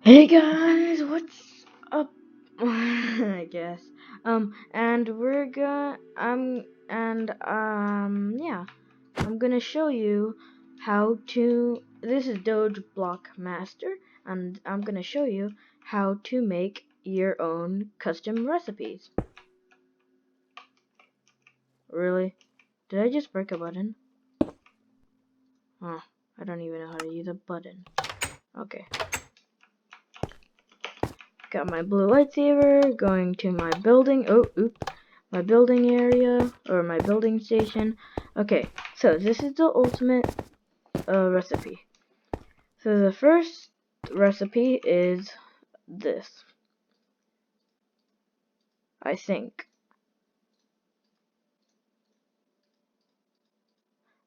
Hey guys, what's up? I guess. And we're gonna yeah, I'm gonna show you how to. This is Doge Block Master, and I'm gonna show you how to make your own custom recipes. Really? Did I just break a button? Huh? I don't even know how to use a button. Okay. Got my blue lightsaber, going to my building. My building area, or my building station. Okay, so this is the ultimate recipe. So the first recipe is this, I think.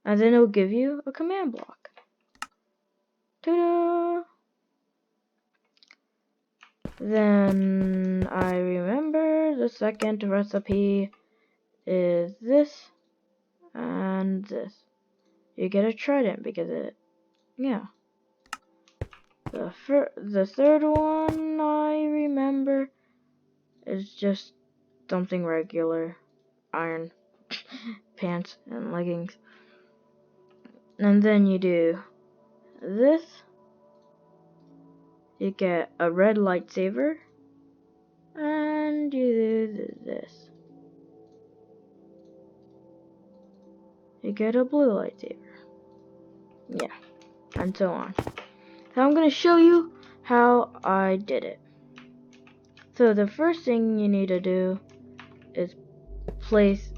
And then it'll give you a command block. Ta-da! Then I remember the second recipe is this and this. You get a trident because yeah. The third one I remember is just something regular. Iron pants and leggings. And then you do this. You get a red lightsaber. And you do this. You get a blue lightsaber. Yeah. And so on. So I'm going to show you how I did it. So the first thing you need to do is place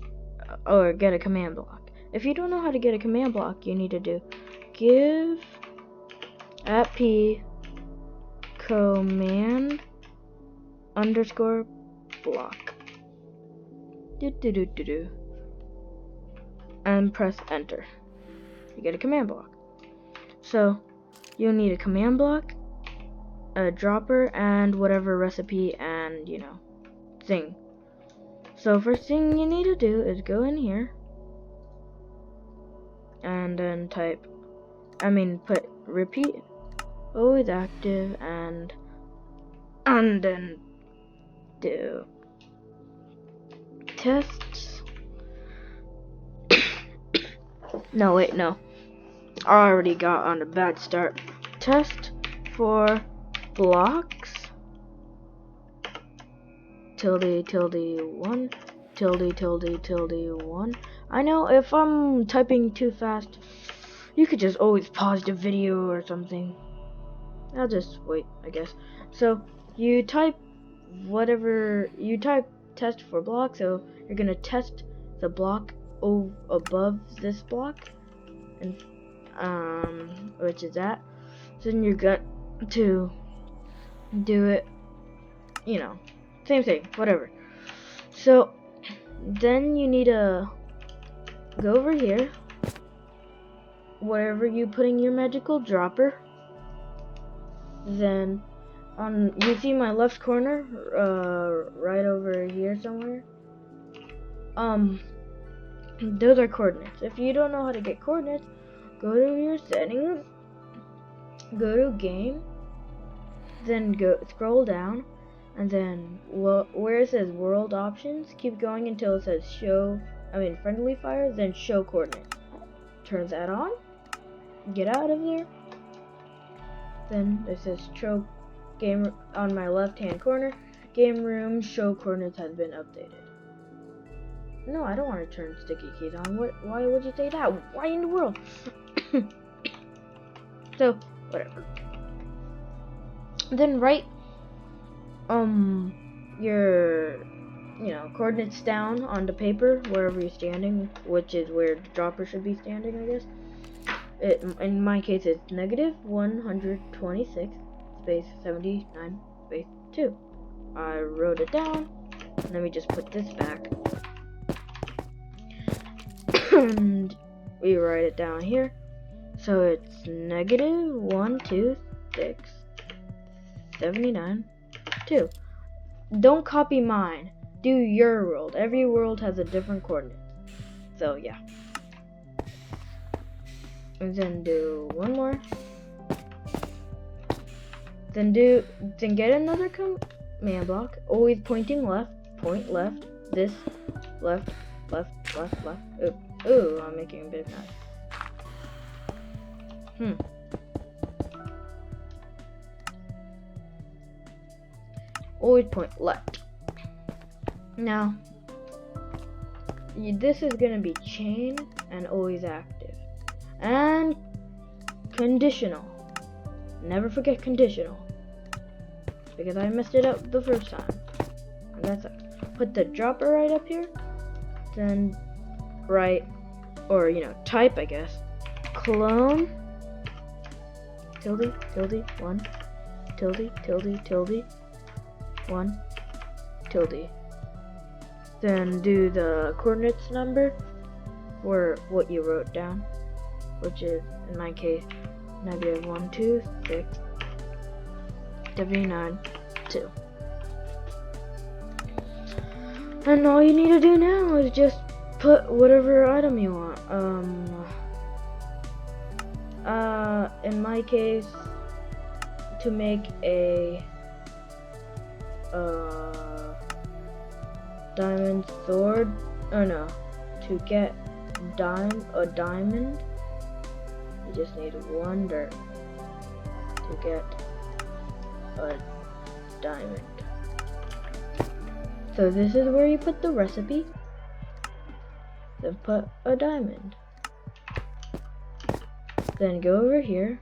or get a command block. If you don't know how to get a command block, you need to do give @p command underscore block. And press enter. You get a command block. So you'll need a command block, a dropper, and whatever recipe and thing. So first thing you need to do is go in here and then put repeat always active and then do tests. No, wait, no. I already got on a bad start. Test for blocks ~1 ~1. I know if I'm typing too fast, you could just always pause the video or something. I'll just wait, I guess. So you type test for block, so you're gonna test the block above this block, and which is that. So then you're going to do it, same thing, whatever. So then you need to go over here, wherever you putting your magical dropper. Then you see my left corner, right over here somewhere. Those are coordinates. If you don't know how to get coordinates, go to your settings, go to game, then scroll down, and then where it says world options, keep going until it says friendly fire, then show coordinates. Turn that on, get out of there. Then it says show game on my left hand corner, game room show coordinates has been updated. No, I don't want to turn sticky keys on. Why would you say that? Why in the world? So, whatever. Then write your coordinates down on the paper wherever you're standing, which is where the dropper should be standing, I guess. In my case, it's -126 space 79 space 2. I wrote it down. Let me just put this back. And we write it down here. So it's -126 79 2. Don't copy mine. Do your world. Every world has a different coordinate. So yeah. And then do one more. Then get another command block, always pointing left, point left, this, left, left, left, left. Ooh, I'm making a big noise. Always point left. Now, this is gonna be chain and always active. And conditional. Never forget conditional. Because I messed it up the first time. And that's it. Put the dropper right up here. Then write, or type, I guess. Clone. Tilde, tilde, 1. Tilde, tilde, tilde. 1. Tilde. Then do the coordinates number for what you wrote down, which is, in my case, -1, 2, 6, W9, 2. And all you need to do now is just put whatever item you want. In my case, to make a diamond sword, to get a diamond, you just need 1 dirt to get a diamond. So this is where you put the recipe, then put a diamond. Then go over here,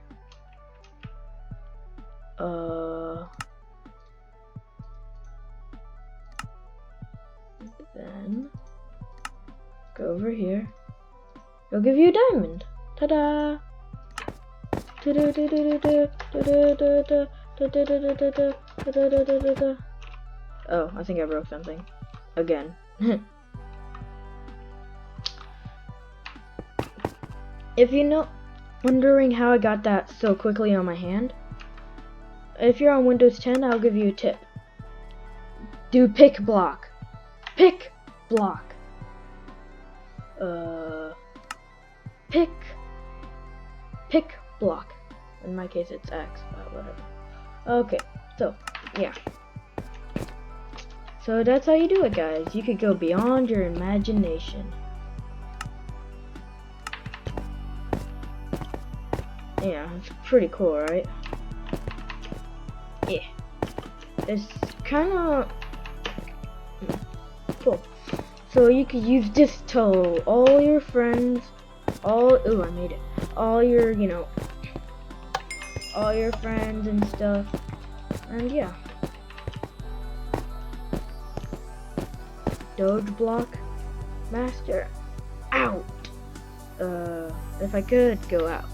then go over here, it'll give you a diamond. Ta-da! Oh, I think I broke something. Again. If wondering how I got that so quickly on my hand, if you're on Windows 10, I'll give you a tip. Do pick block. Pick block. Pick block. In my case, it's X, but whatever. Okay, so, yeah. So that's how you do it, guys. You could go beyond your imagination. Yeah, it's pretty cool, right? Yeah. It's kind of cool. So you could use this to all your friends, ooh, I made it. All your, all your friends and stuff. And yeah. Doge block master out. If I could go out.